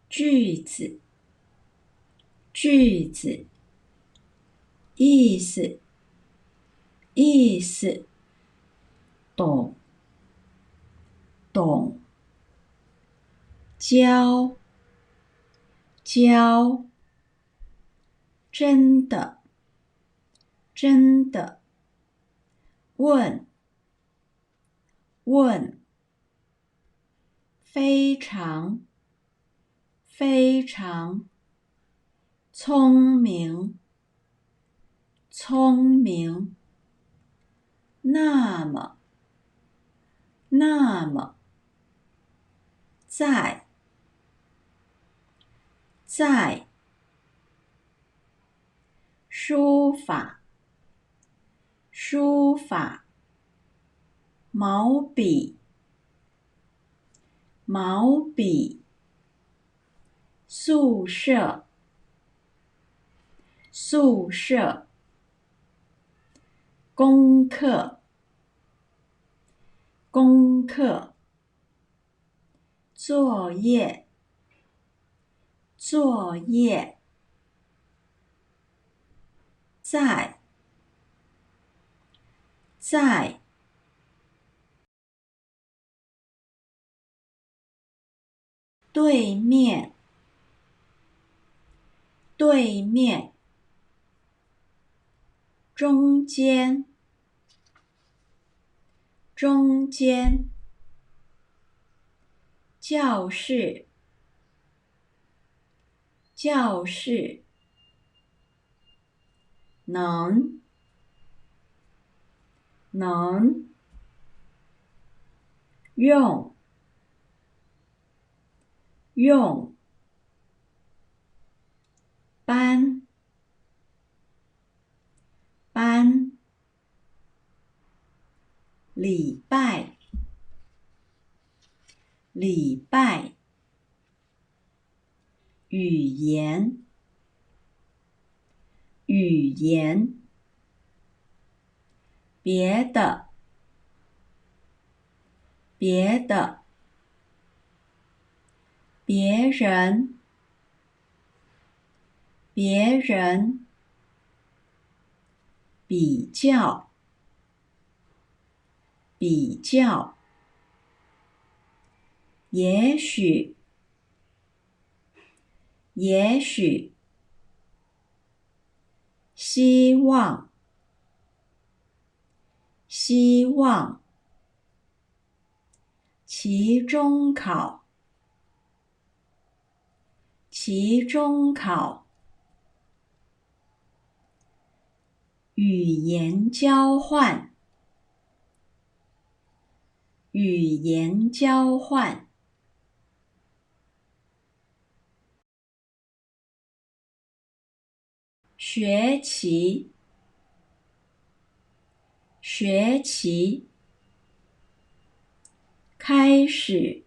句子，句子，意思，意思，懂，懂，教，教，真的，真的，问，问，非常，非常，聪明，聪明，那么，那么，在，在，书法，书法，毛笔，毛笔，宿舍，宿舍，功课，功课，作业，作业，在，在，对面，对面，中间，中间，教室，教室，能，能，用，用，班，班，礼拜，礼拜，语言，语言，别的，别的，别人，别人，比较，比较，也许，也许，希望，希望，期中考，期中考，语言交换，语言交换，学期，学期，开始，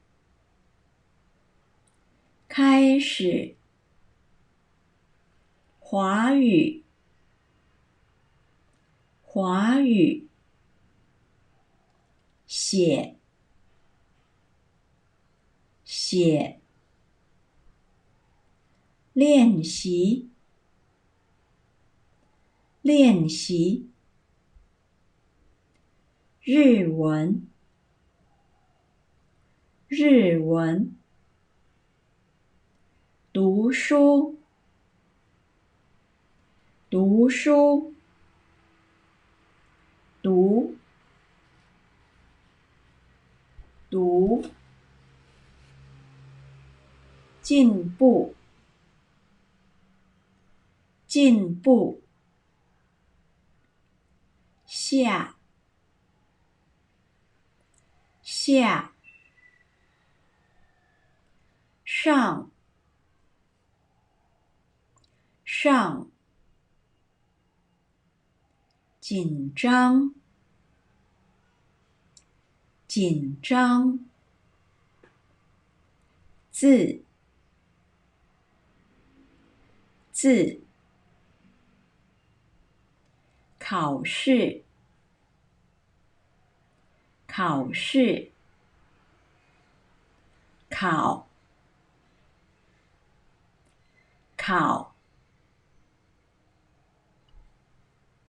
开始，华语，华语，写，写，练习，练习，日文，日文，读书，读书，读，读，进步，进步，下，下，上，上，紧张，紧张，字，字，考试，考试，考，考